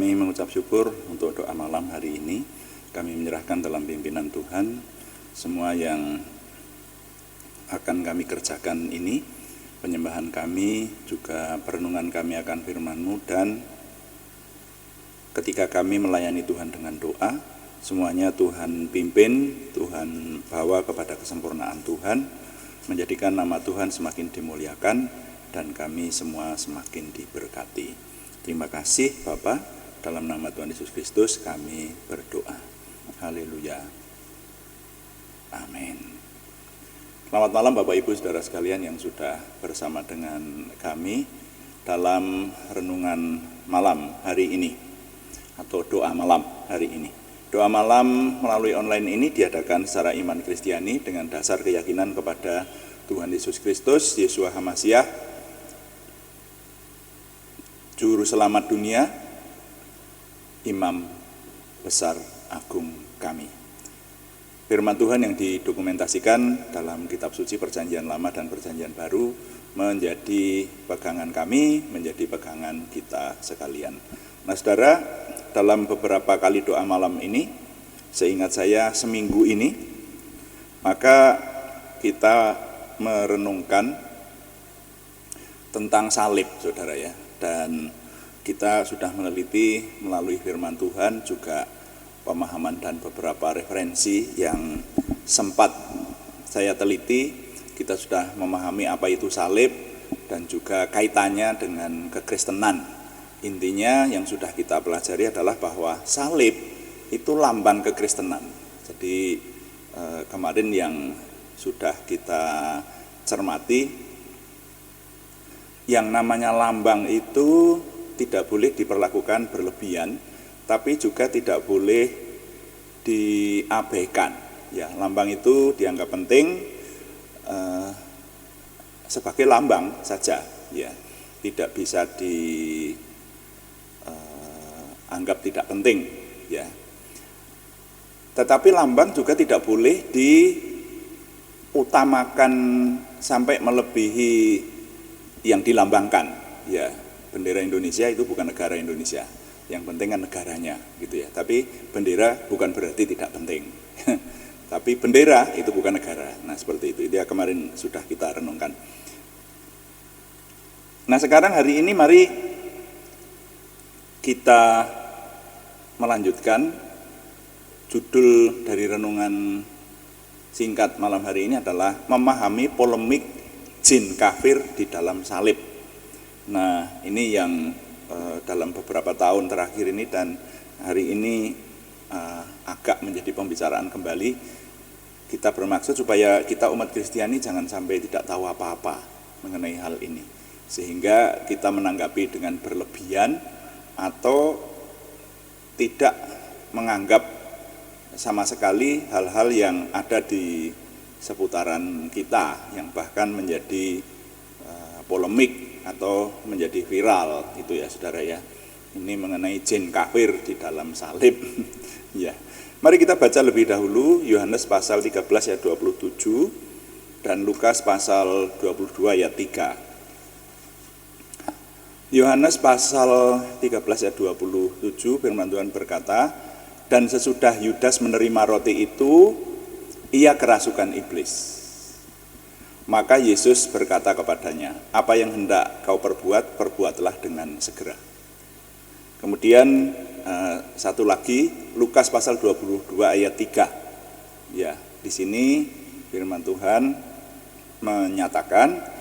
Kami mengucap syukur untuk doa malam hari ini. Kami menyerahkan dalam pimpinan Tuhan semua yang akan kami kerjakan ini, penyembahan kami, juga perenungan kami akan firman-Mu, dan ketika kami melayani Tuhan dengan doa, semuanya Tuhan pimpin, Tuhan bawa kepada kesempurnaan Tuhan, menjadikan nama Tuhan semakin dimuliakan, dan kami semua semakin diberkati. Terima kasih Bapa, dalam nama Tuhan Yesus Kristus kami berdoa. Haleluya. Amin. Selamat malam Bapak Ibu Saudara sekalian yang sudah bersama dengan kami dalam renungan malam hari ini, atau doa malam hari ini. Doa malam melalui online ini diadakan secara iman Kristiani dengan dasar keyakinan kepada Tuhan Yesus Kristus, Yeshua HaMasyiah, Juru Selamat dunia, Imam besar agung kami. Firman Tuhan yang didokumentasikan dalam kitab suci Perjanjian Lama dan Perjanjian Baru menjadi pegangan kami, menjadi pegangan kita sekalian. Nah saudara, dalam beberapa kali doa malam ini, seingat saya seminggu ini, maka kita merenungkan tentang salib saudara ya. Dan kita sudah meneliti melalui firman Tuhan juga pemahaman dan beberapa referensi yang sempat saya teliti. Kita sudah memahami apa itu salib dan juga kaitannya dengan kekristenan. Intinya yang sudah kita pelajari adalah bahwa salib itu lambang kekristenan. Jadi kemarin yang sudah kita cermati, yang namanya lambang itu tidak boleh diperlakukan berlebihan, tapi juga tidak boleh diabaikan. Ya, lambang itu dianggap penting sebagai lambang saja, ya, tidak bisa dianggap tidak penting, ya. Tetapi lambang juga tidak boleh diutamakan sampai melebihi yang dilambangkan. Ya, bendera Indonesia itu bukan negara Indonesia, yang penting kan negaranya gitu ya. Tapi bendera bukan berarti tidak penting. Tapi bendera itu bukan negara. Nah seperti itu ya, kemarin sudah kita renungkan. Nah sekarang hari ini mari kita melanjutkan. Judul dari renungan singkat malam hari ini adalah memahami polemik jin kafir di dalam salib. Nah ini yang dalam beberapa tahun terakhir ini dan hari ini agak menjadi pembicaraan kembali. Kita bermaksud supaya kita umat Kristiani jangan sampai tidak tahu apa-apa mengenai hal ini, sehingga kita menanggapi dengan berlebihan atau tidak menganggap sama sekali hal-hal yang ada di seputaran kita yang bahkan menjadi polemik atau menjadi viral itu ya saudara ya. Ini mengenai jin kafir di dalam salib. Ya. Mari kita baca lebih dahulu Yohanes pasal 13 ayat 27 dan Lukas pasal 22 ayat 3. Yohanes pasal 13 ayat 27 firman Tuhan berkata, dan sesudah Yudas menerima roti itu, ia kerasukan iblis. Maka Yesus berkata kepadanya, apa yang hendak kau perbuat, perbuatlah dengan segera. Kemudian satu lagi, Lukas pasal 22 ayat 3. Ya, di sini firman Tuhan menyatakan,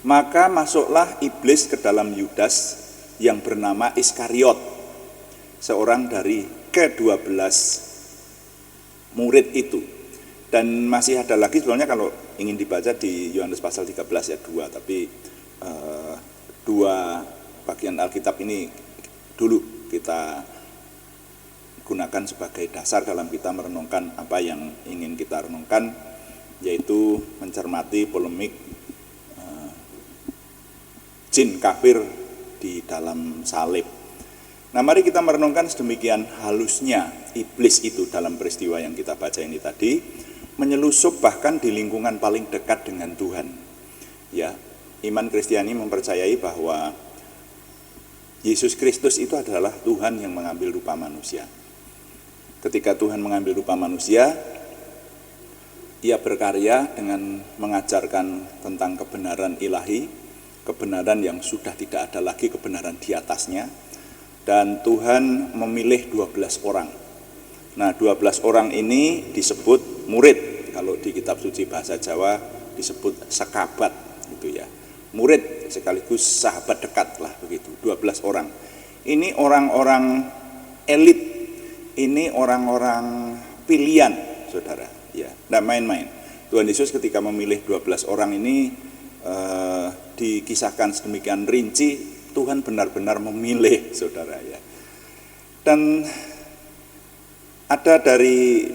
maka masuklah iblis ke dalam Yudas yang bernama Iskariot, seorang dari ke-12 murid itu. Dan masih ada lagi sebenarnya kalau ingin dibaca di Yohanes pasal 13 ayat 2, tapi dua bagian Alkitab ini dulu kita gunakan sebagai dasar dalam kita merenungkan apa yang ingin kita renungkan, yaitu mencermati polemik jin kafir di dalam salib. Nah mari kita merenungkan sedemikian halusnya iblis itu dalam peristiwa yang kita baca ini tadi. menyelusup bahkan di lingkungan paling dekat dengan Tuhan. Ya, iman Kristiani mempercayai bahwa Yesus Kristus itu adalah Tuhan yang mengambil rupa manusia. Ketika Tuhan mengambil rupa manusia, Ia berkarya dengan mengajarkan tentang kebenaran ilahi, kebenaran yang sudah tidak ada lagi kebenaran di atasnya, dan Tuhan memilih 12 orang. Nah, 12 orang ini disebut murid, kalau di kitab suci bahasa Jawa disebut sekabat gitu ya. Murid sekaligus sahabat dekat lah begitu, 12 orang. Ini orang-orang elit, ini orang-orang pilihan, Saudara. Ya, tidak main-main. Tuhan Yesus ketika memilih 12 orang ini dikisahkan sedemikian rinci, Tuhan benar-benar memilih, Saudara ya. Dan ada dari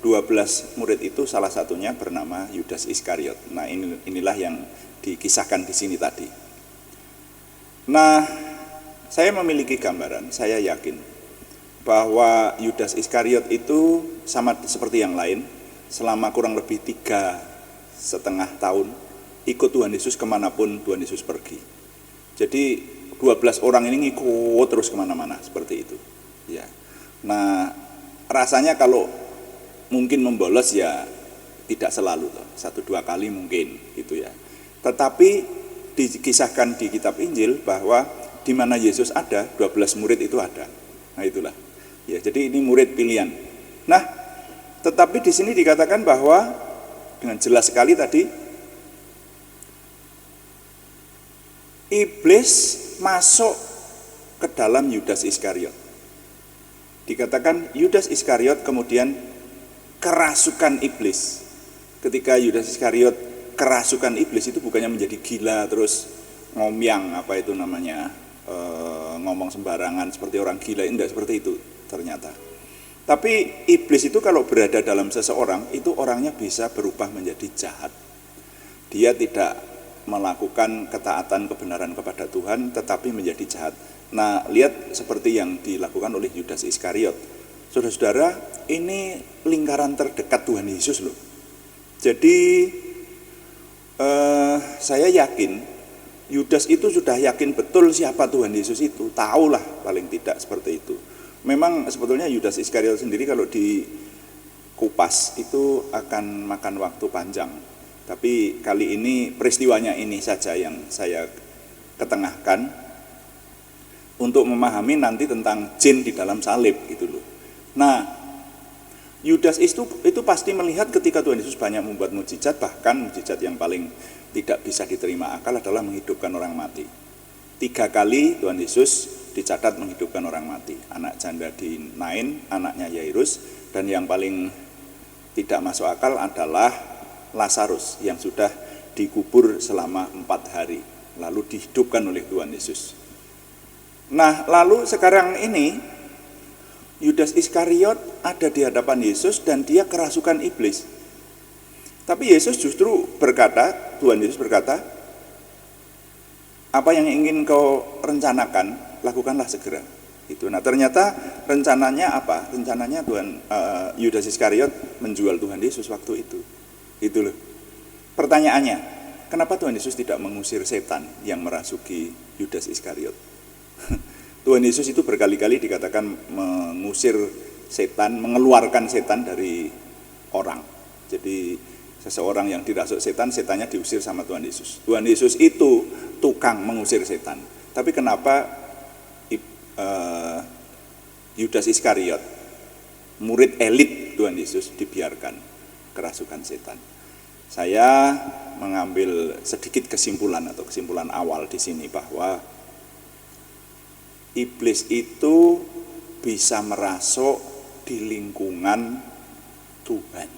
12 murid itu salah satunya bernama Yudas Iskariot. Nah, inilah yang dikisahkan di sini tadi. Nah, saya memiliki gambaran, saya yakin bahwa Yudas Iskariot itu sama seperti yang lain, selama kurang lebih 3,5 tahun ikut Tuhan Yesus kemanapun Tuhan Yesus pergi. Jadi 12 orang ini ngikut terus kemana-mana seperti itu. Ya. Nah, rasanya kalau mungkin membolos ya tidak selalu, 1-2 kali mungkin gitu ya. Tetapi dikisahkan di kitab Injil bahwa di mana Yesus ada, 12 murid itu ada. Nah, itulah. Ya, jadi ini murid pilihan. Nah, tetapi di sini dikatakan bahwa dengan jelas sekali tadi iblis masuk ke dalam Yudas Iskariot. Dikatakan Yudas Iskariot kemudian kerasukan iblis. Ketika Yudas Iskariot kerasukan iblis itu bukannya menjadi gila terus ngomyang ngomong sembarangan seperti orang gila, tidak seperti itu ternyata. Tapi iblis itu kalau berada dalam seseorang itu orangnya bisa berubah menjadi jahat. Dia tidak melakukan ketaatan kebenaran kepada Tuhan tetapi menjadi jahat. Nah, lihat seperti yang dilakukan oleh Yudas Iskariot. Saudara-saudara, ini lingkaran terdekat Tuhan Yesus loh. Jadi saya yakin Yudas itu sudah yakin betul siapa Tuhan Yesus itu, tahulah paling tidak seperti itu. Memang sebetulnya Yudas Iskariot sendiri kalau dikupas itu akan makan waktu panjang. Tapi kali ini peristiwanya ini saja yang saya ketengahkan untuk memahami nanti tentang jin di dalam salib gitu loh. Nah, Yudas itu pasti melihat ketika Tuhan Yesus banyak membuat mukjizat, bahkan mukjizat yang paling tidak bisa diterima akal adalah menghidupkan orang mati. 3 kali Tuhan Yesus dicatat menghidupkan orang mati. Anak janda di Nain, anaknya Yairus, dan yang paling tidak masuk akal adalah Lazarus yang sudah dikubur selama 4 hari, lalu dihidupkan oleh Tuhan Yesus. Nah, lalu sekarang ini Yudas Iskariot ada di hadapan Yesus dan dia kerasukan iblis. Tapi Yesus justru berkata, Tuhan Yesus berkata, apa yang ingin kau rencanakan, lakukanlah segera. Itu. Nah, ternyata rencananya apa? Rencananya Yudas Iskariot menjual Tuhan Yesus waktu itu. Itu loh. Pertanyaannya, kenapa Tuhan Yesus tidak mengusir setan yang merasuki Yudas Iskariot? Tuhan Yesus itu berkali-kali dikatakan mengusir setan, mengeluarkan setan dari orang. Jadi seseorang yang dirasuk setan, setannya diusir sama Tuhan Yesus. Tuhan Yesus itu tukang mengusir setan. Tapi kenapa Yudas Iskariot, murid elit Tuhan Yesus, dibiarkan kerasukan setan? Saya mengambil sedikit kesimpulan atau kesimpulan awal di sini bahwa iblis itu bisa merasuk di lingkungan Tuhan.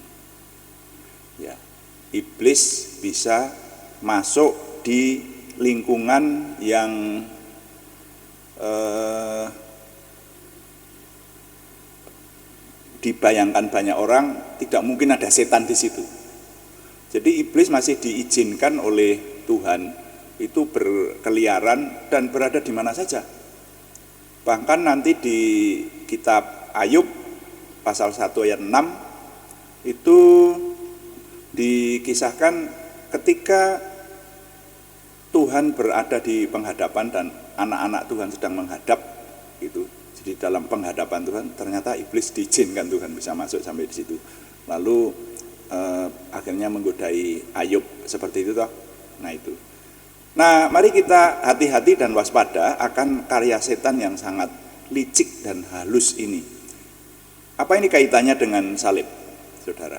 Ya, iblis bisa masuk di lingkungan yang dibayangkan banyak orang tidak mungkin ada setan di situ. Jadi iblis masih diizinkan oleh Tuhan itu berkeliaran dan berada di mana saja. Bahkan nanti di kitab Ayub pasal 1 ayat 6 itu dikisahkan ketika Tuhan berada di penghadapan dan anak-anak Tuhan sedang menghadap gitu. Jadi dalam penghadapan Tuhan ternyata iblis diizinkan Tuhan bisa masuk sampai di situ. Lalu akhirnya menggodai Ayub seperti itu toh. Nah itu. Nah, mari kita hati-hati dan waspada akan karya setan yang sangat licik dan halus ini. Apa ini kaitannya dengan salib, saudara?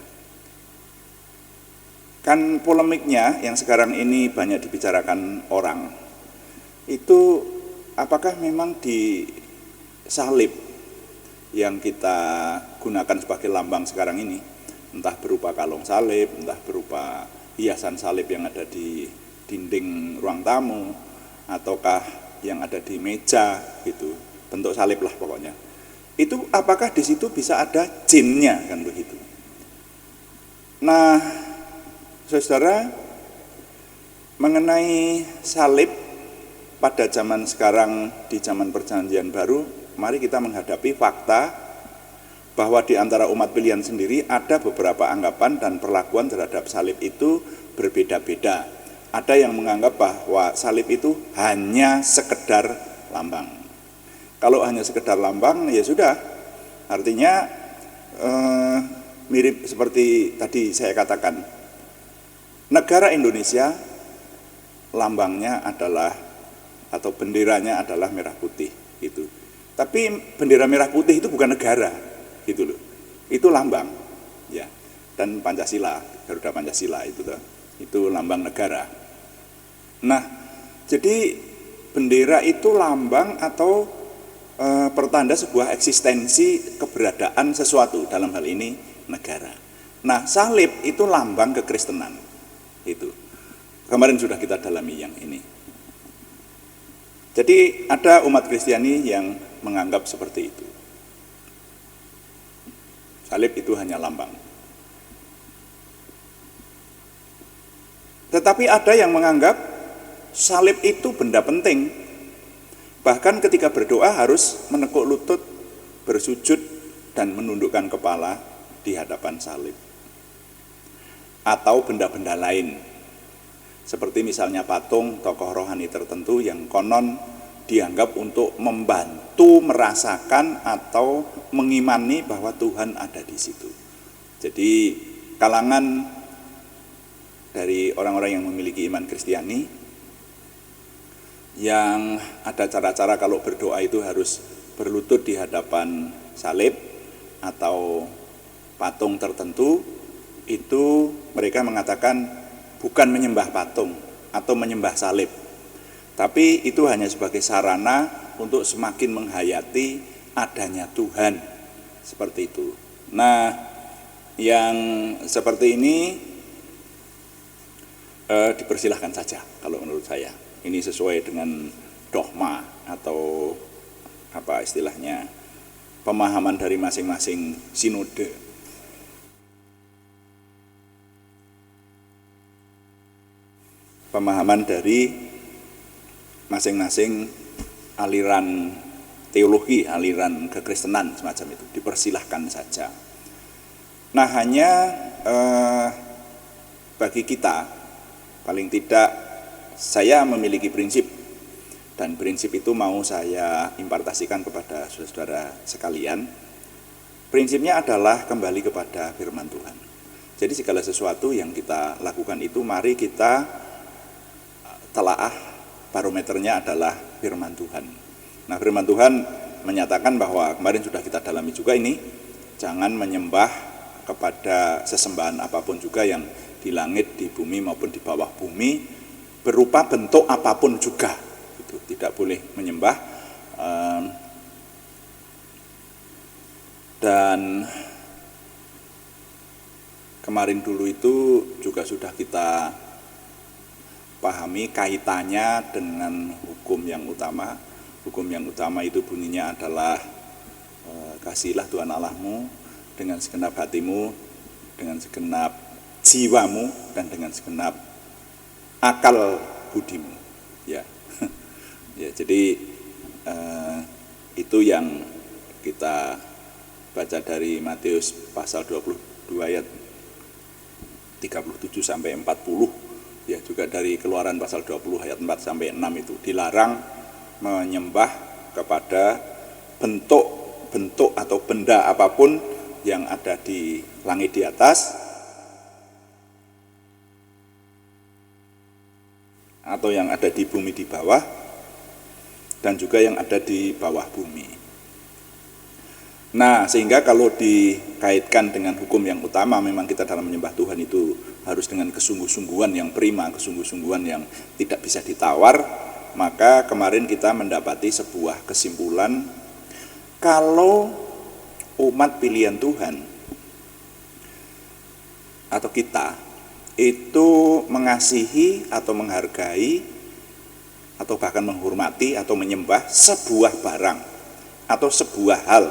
Kan polemiknya yang sekarang ini banyak dibicarakan orang, itu apakah memang di salib yang kita gunakan sebagai lambang sekarang ini, entah berupa kalung salib, entah berupa hiasan salib yang ada di dinding ruang tamu, ataukah yang ada di meja gitu, bentuk salib lah pokoknya. Itu apakah di situ bisa ada jinnya kan begitu? Nah, saudara, mengenai salib pada zaman sekarang di zaman perjanjian baru, mari kita menghadapi fakta bahwa di antara umat pilihan sendiri ada beberapa anggapan dan perlakuan terhadap salib itu berbeda-beda. Ada yang menganggap bahwa salib itu hanya sekedar lambang. Kalau hanya sekedar lambang ya sudah, artinya mirip seperti tadi saya katakan, negara Indonesia lambangnya adalah atau benderanya adalah merah putih gitu. Tapi bendera merah putih itu bukan negara gitu loh. Itu lambang ya. Dan Pancasila, Garuda Pancasila itu lambang negara. Nah, jadi bendera itu lambang atau pertanda sebuah eksistensi keberadaan sesuatu, dalam hal ini negara. Nah, salib itu lambang kekristenan. Itu. Kemarin sudah kita dalami yang ini. Jadi ada umat Kristiani yang menganggap seperti itu. Salib itu hanya lambang. Tetapi ada yang menganggap salib itu benda penting. Bahkan ketika berdoa harus menekuk lutut, bersujud, dan menundukkan kepala di hadapan salib. Atau benda-benda lain, seperti misalnya patung tokoh rohani tertentu yang konon dianggap untuk membantu merasakan atau mengimani bahwa Tuhan ada di situ. Jadi kalangan dari orang-orang yang memiliki iman Kristiani, yang ada cara-cara kalau berdoa itu harus berlutut di hadapan salib atau patung tertentu, itu mereka mengatakan bukan menyembah patung atau menyembah salib, tapi itu hanya sebagai sarana untuk semakin menghayati adanya Tuhan, seperti itu. Nah, yang seperti ini dipersilahkan saja kalau menurut saya. Ini sesuai dengan dogma atau apa istilahnya, pemahaman dari masing-masing sinode. Pemahaman dari masing-masing aliran teologi, aliran kekristenan semacam itu, dipersilahkan saja. Nah, hanya bagi kita, paling tidak saya memiliki prinsip, dan prinsip itu mau saya impartasikan kepada saudara-saudara sekalian. Prinsipnya adalah kembali kepada firman Tuhan. Jadi segala sesuatu yang kita lakukan itu mari kita telaah, barometernya adalah firman Tuhan. Nah, firman Tuhan menyatakan bahwa kemarin sudah kita dalami juga ini, jangan menyembah kepada sesembahan apapun juga yang di langit, di bumi maupun di bawah bumi, berupa bentuk apapun juga, itu tidak boleh menyembah. Dan kemarin dulu itu juga sudah kita pahami kaitannya dengan hukum yang utama. Hukum yang utama itu bunyinya adalah kasihilah Tuhan Allahmu dengan segenap hatimu, dengan segenap jiwamu, dan dengan segenap akal budimu, ya. Ya, jadi itu yang kita baca dari Matius pasal 22 ayat 37 sampai 40, ya juga dari Keluaran pasal 20 ayat 4 sampai 6 itu dilarang menyembah kepada bentuk atau benda apapun yang ada di langit di atas atau yang ada di bumi di bawah dan juga yang ada di bawah bumi. Nah, sehingga kalau dikaitkan dengan hukum yang utama, memang kita dalam menyembah Tuhan itu harus dengan kesungguh-sungguhan yang prima, kesungguh-sungguhan yang tidak bisa ditawar. Maka kemarin kita mendapati sebuah kesimpulan, kalau umat pilihan Tuhan atau kita itu mengasihi atau menghargai atau bahkan menghormati atau menyembah sebuah barang atau sebuah hal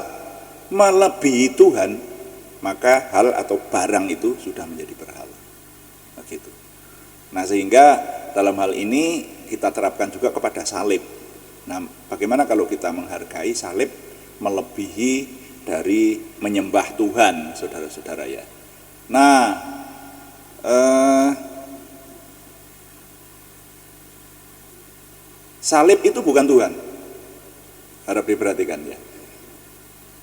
melebihi Tuhan, maka hal atau barang itu sudah menjadi berhala. Begitu. Nah, sehingga dalam hal ini kita terapkan juga kepada salib. Nah, bagaimana kalau kita menghargai salib melebihi dari menyembah Tuhan, saudara-saudara ya. Nah, salib itu bukan Tuhan. Harap diperhatikan ya.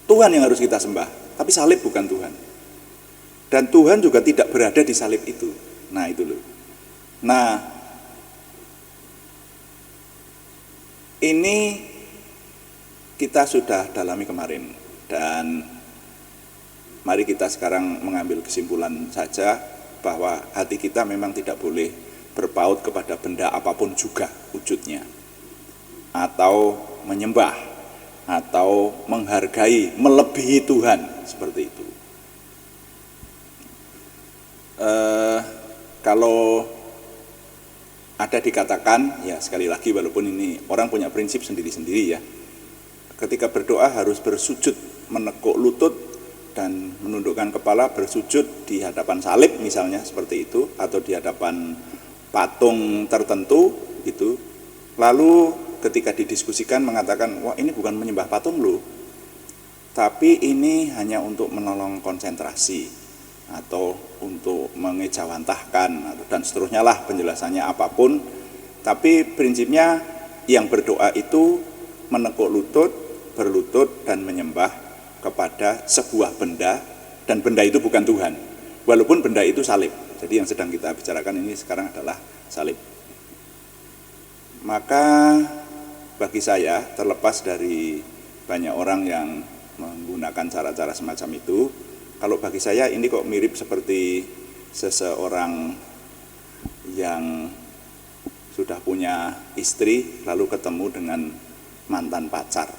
Tuhan yang harus kita sembah, tapi salib bukan Tuhan. Dan Tuhan juga tidak berada di salib itu. Nah, itu loh. Nah, ini kita sudah dalami kemarin, dan mari kita sekarang mengambil kesimpulan saja bahwa hati kita memang tidak boleh berpaut kepada benda apapun juga wujudnya, atau menyembah atau menghargai melebihi Tuhan seperti itu. Kalau ada dikatakan, ya sekali lagi walaupun ini orang punya prinsip sendiri-sendiri ya, ketika berdoa harus bersujud, menekuk lutut dan menundukkan kepala, bersujud di hadapan salib misalnya seperti itu, atau di hadapan patung tertentu gitu. Lalu ketika didiskusikan mengatakan, wah ini bukan menyembah patung loh, tapi ini hanya untuk menolong konsentrasi atau untuk mengejawantahkan dan seterusnya lah penjelasannya apapun. Tapi prinsipnya yang berdoa itu menekuk lutut, berlutut dan menyembah kepada sebuah benda, dan benda itu bukan Tuhan, walaupun benda itu salib. Jadi yang sedang kita bicarakan ini sekarang adalah salib. Maka bagi saya, terlepas dari banyak orang yang menggunakan cara-cara semacam itu, kalau bagi saya ini kok mirip seperti seseorang yang sudah punya istri lalu ketemu dengan mantan pacar.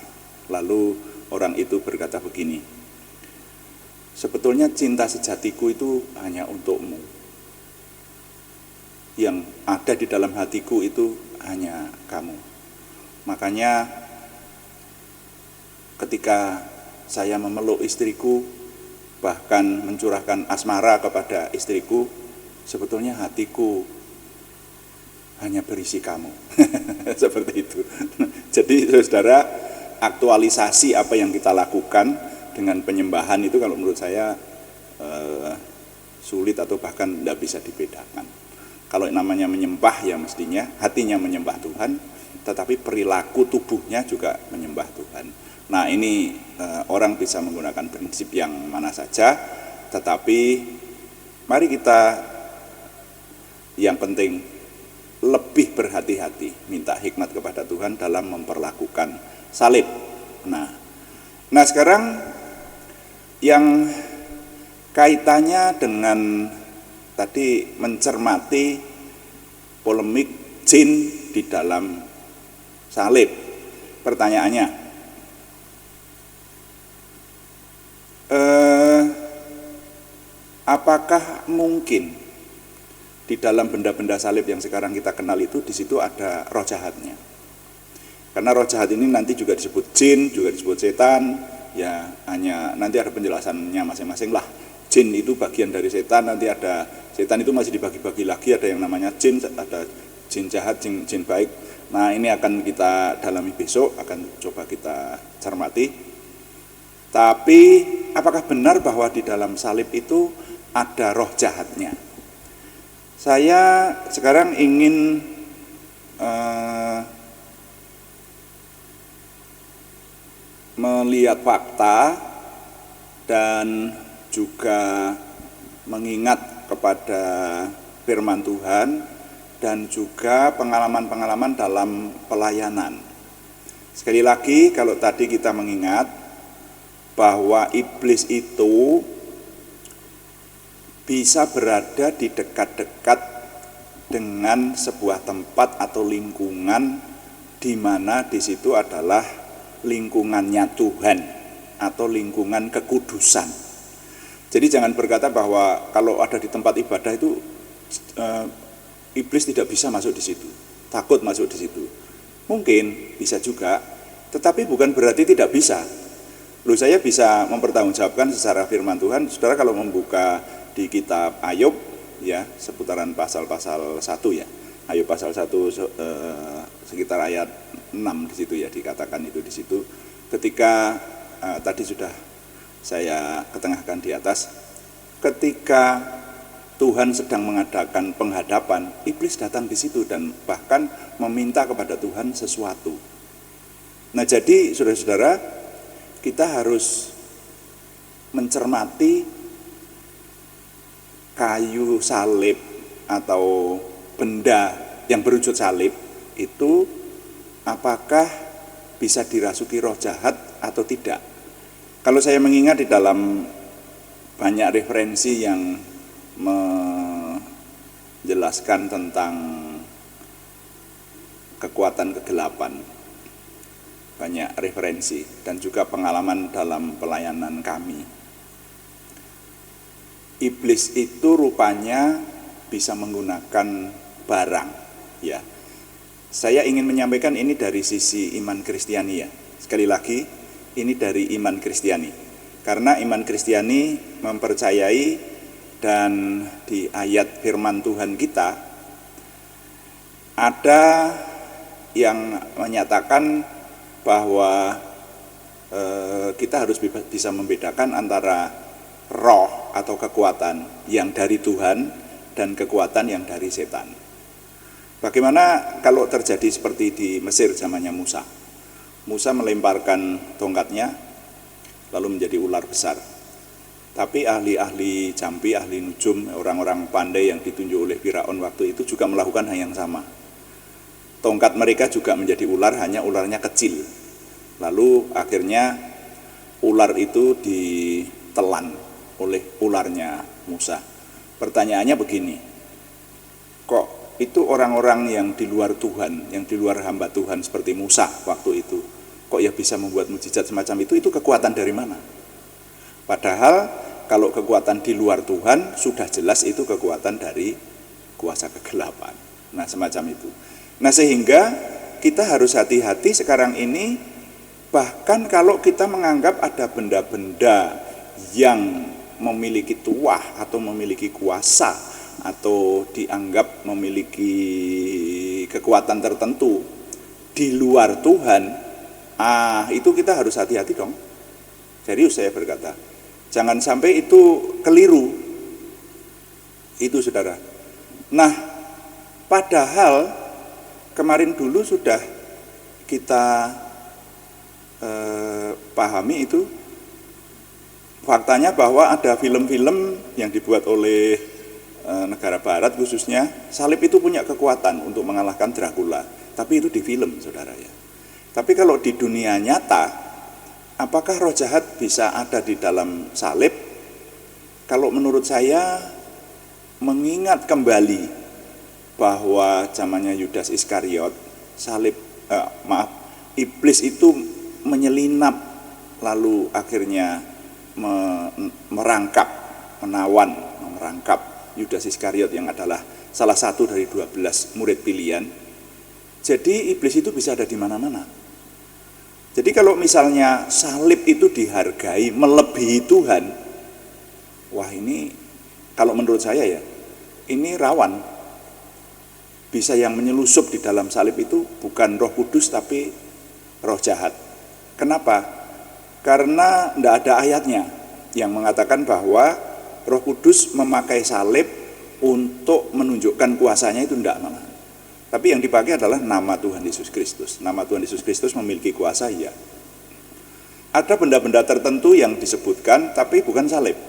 Lalu orang itu berkata begini, sebetulnya cinta sejatiku itu hanya untukmu. Yang ada di dalam hatiku itu hanya kamu. Makanya ketika saya memeluk istriku, bahkan mencurahkan asmara kepada istriku, sebetulnya hatiku hanya berisi kamu. Seperti itu. Jadi saudara, aktualisasi apa yang kita lakukan dengan penyembahan itu kalau menurut saya sulit atau bahkan tidak bisa dibedakan. Kalau namanya menyembah ya mestinya hatinya menyembah Tuhan, tetapi perilaku tubuhnya juga menyembah Tuhan. Nah, ini orang bisa menggunakan prinsip yang mana saja, tetapi mari kita yang penting lebih berhati-hati, minta hikmat kepada Tuhan dalam memperlakukan salib. Nah sekarang yang kaitannya dengan tadi mencermati polemik jin di dalam salib. Pertanyaannya, apakah mungkin di dalam benda-benda salib yang sekarang kita kenal itu di situ ada roh jahatnya? Karena roh jahat ini nanti juga disebut jin, juga disebut setan, ya hanya nanti ada penjelasannya masing-masing lah. Jin itu bagian dari setan, nanti ada setan itu masih dibagi-bagi lagi, ada yang namanya jin, ada jin jahat, jin baik. Nah, ini akan kita dalami besok, akan coba kita cermati. Tapi apakah benar bahwa di dalam salib itu ada roh jahatnya? Saya sekarang ingin melihat fakta dan juga mengingat kepada firman Tuhan dan juga pengalaman-pengalaman dalam pelayanan. Sekali lagi, kalau tadi kita mengingat bahwa iblis itu bisa berada di dekat-dekat dengan sebuah tempat atau lingkungan di mana di situ adalah lingkungannya Tuhan atau lingkungan kekudusan. Jadi jangan berkata bahwa kalau ada di tempat ibadah itu iblis tidak bisa masuk di situ, takut masuk di situ. Mungkin bisa juga, tetapi bukan berarti tidak bisa. Loh, saya bisa mempertanggungjawabkan secara firman Tuhan. Saudara kalau membuka di kitab Ayub ya, seputaran pasal-pasal 1 ya. Ayub pasal 1 sekitar ayat 6 di situ ya, dikatakan itu di situ. Ketika tadi sudah saya ketengahkan di atas, ketika Tuhan sedang mengadakan penghadapan, iblis datang di situ dan bahkan meminta kepada Tuhan sesuatu. Nah, jadi saudara-saudara, kita harus mencermati kayu salib atau benda yang berwujud salib itu apakah bisa dirasuki roh jahat atau tidak. Kalau saya mengingat di dalam banyak referensi yang menjelaskan tentang kekuatan kegelapan, banyak referensi dan juga pengalaman dalam pelayanan kami. Iblis itu rupanya bisa menggunakan barang ya. Saya ingin menyampaikan ini dari sisi iman Kristiani ya. Sekali lagi, ini dari iman Kristiani. Karena iman Kristiani mempercayai dan di ayat firman Tuhan kita ada yang menyatakan bahwa kita harus bisa membedakan antara roh atau kekuatan yang dari Tuhan dan kekuatan yang dari setan. Bagaimana kalau terjadi seperti di Mesir zamannya Musa? Musa melemparkan tongkatnya lalu menjadi ular besar. Tapi ahli-ahli jampi, ahli nujum, orang-orang pandai yang ditunjuk oleh Firaun waktu itu juga melakukan hal yang sama. Tongkat mereka juga menjadi ular, hanya ularnya kecil. Lalu akhirnya ular itu ditelan oleh ularnya Musa. Pertanyaannya begini, kok itu orang-orang yang di luar Tuhan, yang di luar hamba Tuhan seperti Musa waktu itu, kok ya bisa membuat mukjizat semacam itu kekuatan dari mana? Padahal kalau kekuatan di luar Tuhan sudah jelas itu kekuatan dari kuasa kegelapan. Nah, semacam itu. Nah, sehingga kita harus hati-hati sekarang ini, bahkan kalau kita menganggap ada benda-benda yang memiliki tuah atau memiliki kuasa atau dianggap memiliki kekuatan tertentu di luar Tuhan, itu kita harus hati-hati dong. Serius saya berkata. Jangan sampai itu keliru. Itu saudara. Nah, padahal kemarin dulu sudah kita pahami itu faktanya bahwa ada film-film yang dibuat oleh negara barat khususnya, salib itu punya kekuatan untuk mengalahkan Dracula. Tapi itu di film saudara ya. Tapi kalau di dunia nyata, apakah roh jahat bisa ada di dalam salib? Kalau menurut saya, mengingat kembali bahwa zamannya Yudas Iskariot, iblis itu menyelinap lalu akhirnya merangkap Yudas Iskariot yang adalah salah satu dari 12 murid pilihan. Jadi iblis itu bisa ada di mana-mana. Jadi kalau misalnya salib itu dihargai melebihi Tuhan, wah ini kalau menurut saya ya, ini rawan. Bisa yang menyelusup di dalam salib itu bukan Roh Kudus tapi roh jahat. Kenapa? Karena tidak ada ayatnya yang mengatakan bahwa Roh Kudus memakai salib untuk menunjukkan kuasanya itu enggak malah. Tapi yang dipakai adalah nama Tuhan Yesus Kristus. Nama Tuhan Yesus Kristus memiliki kuasa, ya. Ada benda-benda tertentu yang disebutkan tapi bukan salib.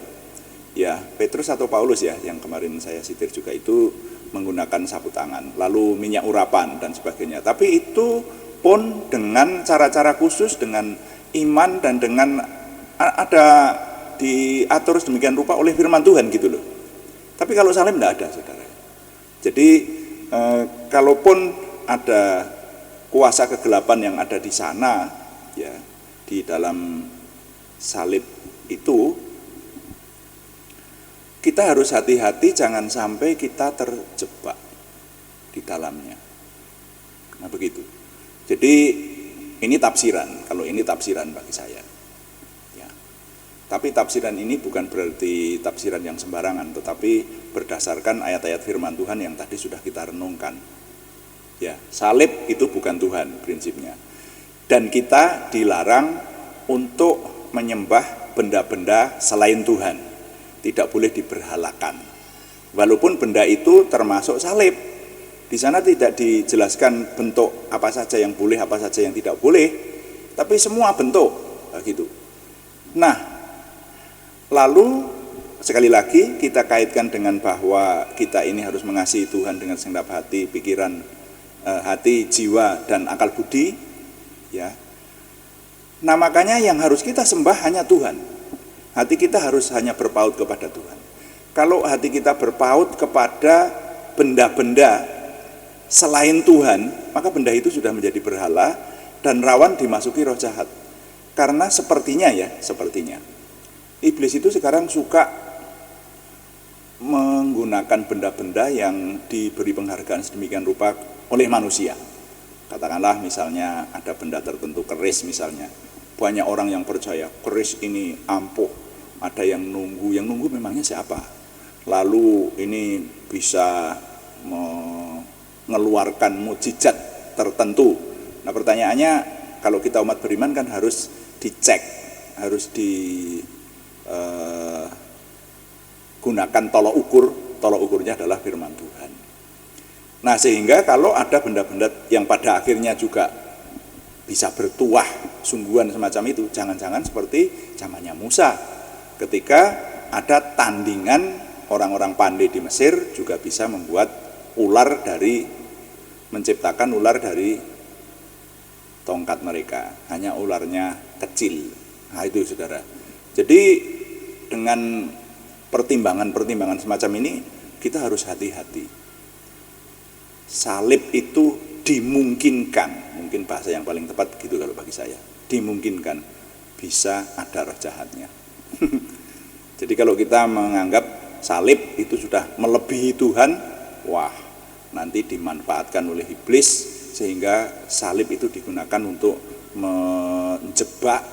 Ya, Petrus atau Paulus ya, yang kemarin saya sitir juga itu menggunakan sapu tangan, lalu minyak urapan dan sebagainya. Tapi itu pun dengan cara-cara khusus, dengan iman dan dengan ada diatur sedemikian rupa oleh firman Tuhan gitu loh. Tapi kalau salib tidak ada, saudara. Jadi kalaupun ada kuasa kegelapan yang ada di sana, ya, di dalam salib itu, kita harus hati-hati jangan sampai kita terjebak di dalamnya. Nah begitu. Jadi ini tafsiran, kalau ini tafsiran bagi saya. Ya. Tapi tafsiran ini bukan berarti tafsiran yang sembarangan, tetapi berdasarkan ayat-ayat firman Tuhan yang tadi sudah kita renungkan. Ya, salib itu bukan Tuhan prinsipnya. Dan kita dilarang untuk menyembah benda-benda selain Tuhan. Tidak boleh diberhalakan. Walaupun benda itu termasuk salib. Di sana tidak dijelaskan bentuk apa saja yang boleh, apa saja yang tidak boleh, tapi semua bentuk, gitu. Nah, lalu sekali lagi kita kaitkan dengan bahwa kita ini harus mengasihi Tuhan dengan segenap hati, pikiran, hati, jiwa, dan akal budi, ya. Nah, makanya yang harus kita sembah hanya Tuhan. Hati kita harus hanya berpaut kepada Tuhan. Kalau hati kita berpaut kepada benda-benda selain Tuhan, maka benda itu sudah menjadi berhala dan rawan dimasuki roh jahat. Karena sepertinya iblis itu sekarang suka menggunakan benda-benda yang diberi penghargaan sedemikian rupa oleh manusia. Katakanlah misalnya ada benda tertentu, keris misalnya. Banyak orang yang percaya keris ini ampuh. Ada yang nunggu memangnya siapa? Lalu ini bisa mengeluarkan mukjizat tertentu. Nah pertanyaannya, kalau kita umat beriman kan harus dicek, harus digunakan tolok ukurnya adalah firman Tuhan. Nah sehingga kalau ada benda-benda yang pada akhirnya juga bisa bertuah sungguhan semacam itu, jangan-jangan seperti zamannya Musa. Ketika ada tandingan orang-orang pandai di Mesir juga bisa menciptakan ular dari tongkat mereka, hanya ularnya kecil. Nah itu saudara. Jadi dengan pertimbangan-pertimbangan semacam ini kita harus hati-hati. Salib itu dimungkinkan, mungkin bahasa yang paling tepat begitu kalau bagi saya, dimungkinkan bisa ada roh jahatnya. Jadi kalau kita menganggap salib itu sudah melebihi Tuhan, wah nanti dimanfaatkan oleh iblis sehingga salib itu digunakan untuk menjebak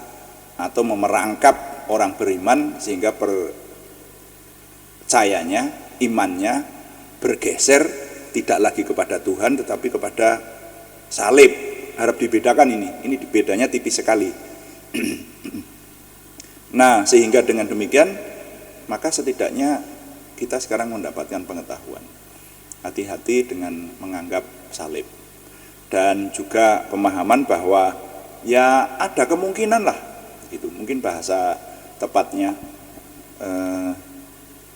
atau memerangkap orang beriman sehingga percayanya, imannya bergeser tidak lagi kepada Tuhan tetapi kepada salib. Harap dibedakan ini bedanya tipis sekali. Nah sehingga dengan demikian maka setidaknya kita sekarang mendapatkan pengetahuan. Hati-hati dengan menganggap salib. Dan juga pemahaman bahwa ya ada kemungkinan lah gitu. Mungkin bahasa tepatnya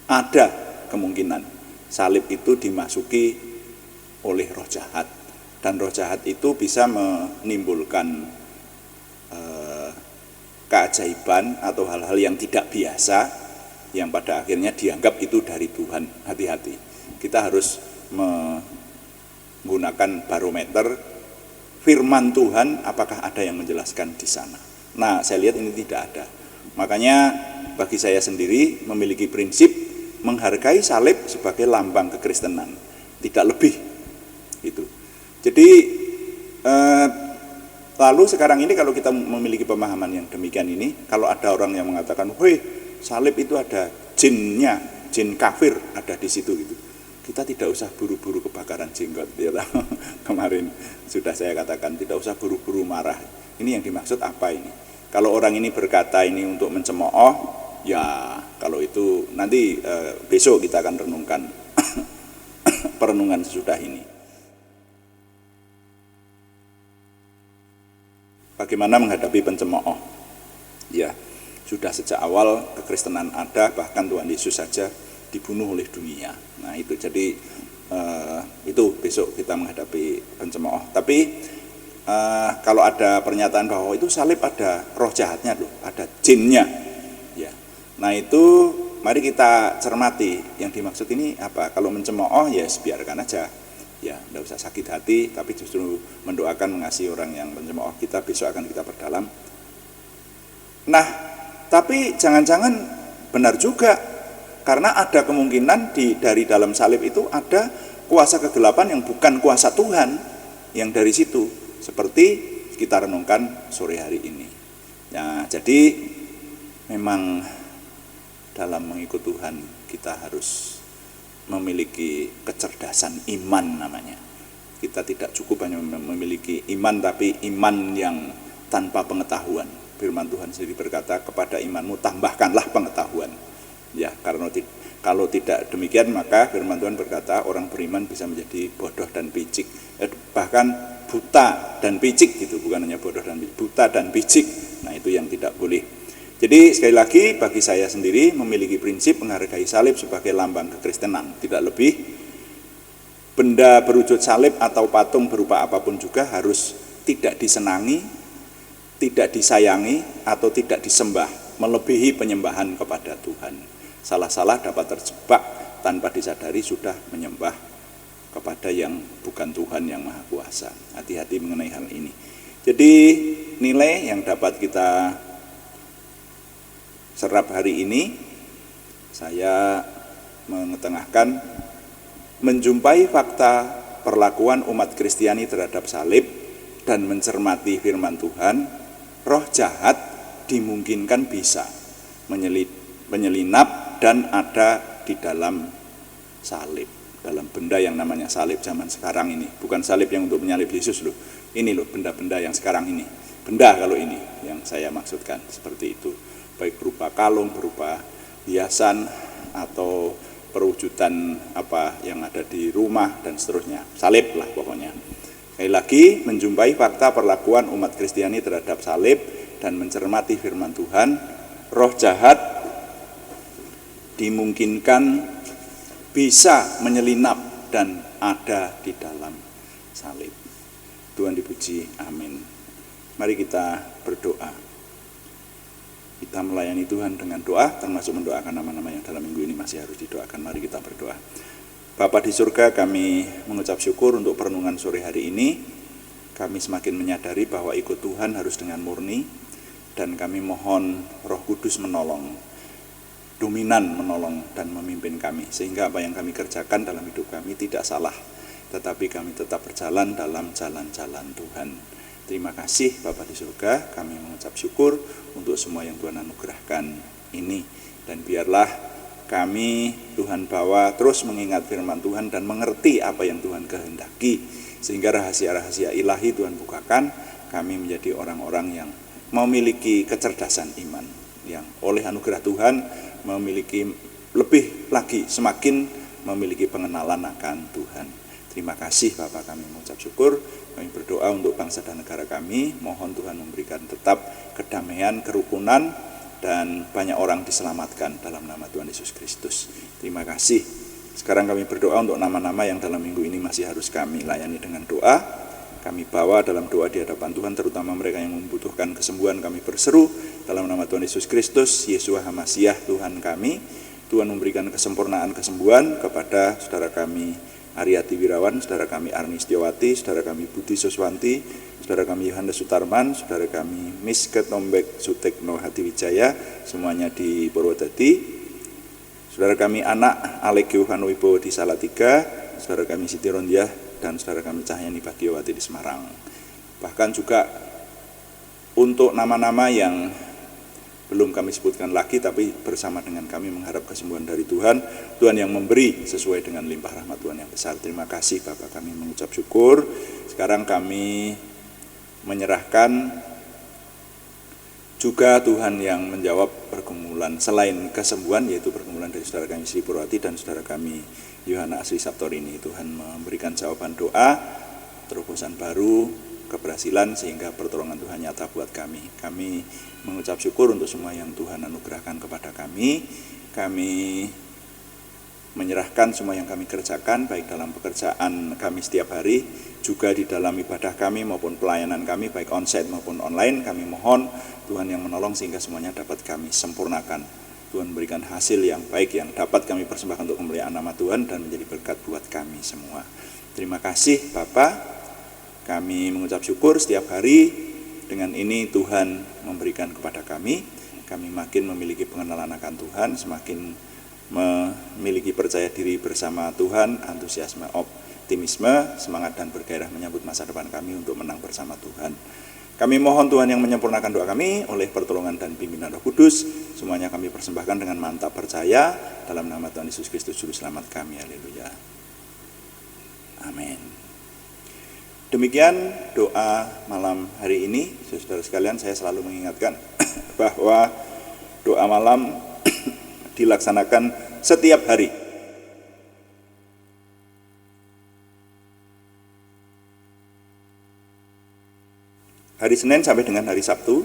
ada kemungkinan salib itu dimasuki oleh roh jahat. Dan roh jahat itu bisa menimbulkan keajaiban atau hal-hal yang tidak biasa yang pada akhirnya dianggap itu dari Tuhan. Hati-hati. Kita harus menggunakan barometer firman Tuhan, apakah ada yang menjelaskan di sana. Nah, saya lihat ini tidak ada. Makanya bagi saya sendiri memiliki prinsip menghargai salib sebagai lambang kekristenan, tidak lebih. Gitu. Jadi lalu sekarang ini kalau kita memiliki pemahaman yang demikian ini, kalau ada orang yang mengatakan, "Woi, salib itu ada jinnya, jin kafir ada di situ," gitu. Kita tidak usah buru-buru kebakaran jenggot, ya. Kemarin sudah saya katakan tidak usah buru-buru marah. Ini yang dimaksud apa ini? Kalau orang ini berkata ini untuk mencemooh, ya kalau itu nanti besok kita akan renungkan perenungan sesudah ini. Bagaimana menghadapi pencemooh? Ya, sudah sejak awal kekristenan ada, bahkan Tuhan Yesus saja dibunuh oleh dunia. Nah itu jadi itu besok kita menghadapi pencemooh. Tapi kalau ada pernyataan bahwa itu salib ada roh jahatnya loh, ada jinnya. Ya, nah itu mari kita cermati yang dimaksud ini apa. Kalau mencemooh ya biarkan aja. Ya, tidak usah sakit hati, tapi justru mendoakan mengasihi orang yang mencemooh kita. Besok akan kita perdalam. Nah, tapi jangan-jangan benar juga, karena ada kemungkinan dari dalam salib itu ada kuasa kegelapan yang bukan kuasa Tuhan yang dari situ, seperti kita renungkan sore hari ini. Nah, jadi memang dalam mengikut Tuhan kita harus memiliki kecerdasan iman namanya. Kita tidak cukup hanya memiliki iman, tapi iman yang tanpa pengetahuan. Firman Tuhan sendiri berkata, kepada imanmu tambahkanlah pengetahuan. Ya, karena kalau tidak demikian maka firman Tuhan berkata orang beriman bisa menjadi bodoh dan picik, bahkan buta dan picik gitu, bukan hanya bodoh dan picik, buta dan picik. Nah, itu yang tidak boleh. Jadi sekali lagi bagi saya sendiri memiliki prinsip menghargai salib sebagai lambang kekristenan, tidak lebih. Benda berwujud salib atau patung berupa apapun juga harus tidak disenangi, tidak disayangi, atau tidak disembah, melebihi penyembahan kepada Tuhan. Salah-salah dapat terjebak tanpa disadari sudah menyembah kepada yang bukan Tuhan yang Maha Kuasa. Hati-hati mengenai hal ini. Jadi nilai yang dapat kita serap hari ini, saya mengetengahkan menjumpai fakta perlakuan umat Kristiani terhadap salib dan mencermati firman Tuhan. Roh jahat dimungkinkan bisa menyelinap dan ada di dalam salib, dalam benda yang namanya salib zaman sekarang ini. Bukan salib yang untuk menyalib Yesus loh, ini loh benda-benda yang sekarang ini. Benda kalau ini yang saya maksudkan seperti itu, baik berupa kalung, berupa hiasan, atau perwujudan apa yang ada di rumah dan seterusnya. Salib lah pokoknya. Sekali lagi menjumpai fakta perlakuan umat Kristiani terhadap salib dan mencermati firman Tuhan. Roh jahat dimungkinkan bisa menyelinap dan ada di dalam salib. Tuhan dipuji, amin. Mari kita berdoa. Kita melayani Tuhan dengan doa, termasuk mendoakan nama-nama yang dalam minggu ini masih harus didoakan. Mari kita berdoa. Bapa di surga, kami mengucap syukur untuk perenungan sore hari ini. Kami semakin menyadari bahwa ikut Tuhan harus dengan murni, dan kami mohon Roh Kudus menolong, dominan menolong dan memimpin kami, sehingga apa yang kami kerjakan dalam hidup kami tidak salah, tetapi kami tetap berjalan dalam jalan-jalan Tuhan. Terima kasih Bapa di surga, kami mengucap syukur untuk semua yang Tuhan anugerahkan ini. Dan biarlah kami Tuhan bawa terus mengingat firman Tuhan dan mengerti apa yang Tuhan kehendaki. Sehingga rahasia-rahasia ilahi Tuhan bukakan, kami menjadi orang-orang yang memiliki kecerdasan iman. Yang oleh anugerah Tuhan memiliki lebih lagi, semakin memiliki pengenalan akan Tuhan. Terima kasih Bapak, kami mengucap syukur. Kami berdoa untuk bangsa dan negara kami, mohon Tuhan memberikan tetap kedamaian, kerukunan, dan banyak orang diselamatkan dalam nama Tuhan Yesus Kristus. Terima kasih. Sekarang kami berdoa untuk nama-nama yang dalam minggu ini masih harus kami layani dengan doa. Kami bawa dalam doa di hadapan Tuhan, terutama mereka yang membutuhkan kesembuhan. Kami berseru dalam nama Tuhan Yesus Kristus, Yeshua HaMasyiah Tuhan kami. Tuhan memberikan kesempurnaan kesembuhan kepada saudara kami Ariati Wirawan, saudara kami Arni Setiawati, saudara kami Budi Suswanti, saudara kami Yohanes Sutarman, saudara kami Misket Nombek Sutekno Hatiwijaya, semuanya di Purwodadi, saudara kami anak Alekio Hanuibo di Salatiga, saudara kami Siti Rondiah, dan saudara kami Cahyani Bagiowati di Semarang. Bahkan juga untuk nama-nama yang belum kami sebutkan lagi, tapi bersama dengan kami mengharap kesembuhan dari Tuhan, Tuhan yang memberi sesuai dengan limpah rahmat Tuhan yang besar. Terima kasih Bapak, kami mengucap syukur. Sekarang kami menyerahkan juga Tuhan yang menjawab pergumulan selain kesembuhan, yaitu pergumulan dari saudara kami Sri Purwati dan saudara kami Yohana Asri Sabtorini. Tuhan memberikan jawaban doa, terobosan baru, keberhasilan, sehingga pertolongan Tuhan nyata buat kami. Kami mengucap syukur untuk semua yang Tuhan anugerahkan kepada kami. Kami menyerahkan semua yang kami kerjakan, baik dalam pekerjaan kami setiap hari, juga di dalam ibadah kami maupun pelayanan kami, baik onsite maupun online. Kami mohon Tuhan yang menolong sehingga semuanya dapat kami sempurnakan. Tuhan berikan hasil yang baik yang dapat kami persembahkan untuk kemuliaan nama Tuhan dan menjadi berkat buat kami semua. Terima kasih Bapa, kami mengucap syukur setiap hari. Dengan ini Tuhan memberikan kepada kami makin memiliki pengenalan akan Tuhan, semakin memiliki percaya diri bersama Tuhan, antusiasme, optimisme, semangat dan bergairah menyambut masa depan kami untuk menang bersama Tuhan. Kami mohon Tuhan yang menyempurnakan doa kami oleh pertolongan dan pimpinan Roh Kudus. Semuanya kami persembahkan dengan mantap percaya dalam nama Tuhan Yesus Kristus Juru Selamat kami. Haleluya. Amin. Demikian doa malam hari ini. Saudara sekalian, saya selalu mengingatkan bahwa doa malam dilaksanakan setiap hari. Hari Senin sampai dengan hari Sabtu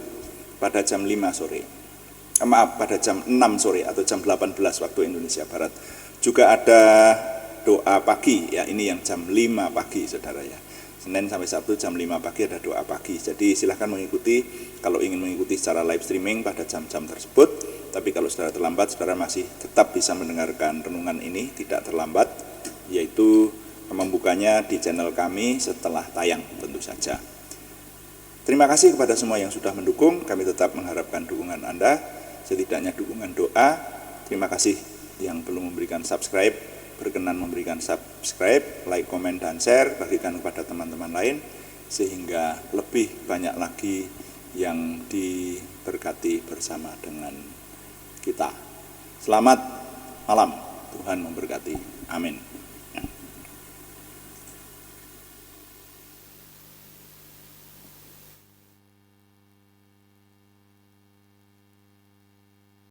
pada jam 5 sore. Pada jam 6 sore atau jam 18 waktu Indonesia Barat. Juga ada doa pagi, ya ini yang jam 5 pagi saudara ya. Senin sampai Sabtu jam 5 pagi ada doa pagi. Jadi silahkan mengikuti kalau ingin mengikuti secara live streaming pada jam-jam tersebut. Tapi kalau saudara terlambat, saudara masih tetap bisa mendengarkan renungan ini, tidak terlambat, yaitu membukanya di channel kami setelah tayang tentu saja. Terima kasih kepada semua yang sudah mendukung, kami tetap mengharapkan dukungan Anda, setidaknya dukungan doa. Terima kasih yang belum memberikan subscribe, berkenan memberikan subscribe, like, komen, dan share, bagikan kepada teman-teman lain, sehingga lebih banyak lagi yang diberkati bersama dengan kita. Selamat malam, Tuhan memberkati. Amin.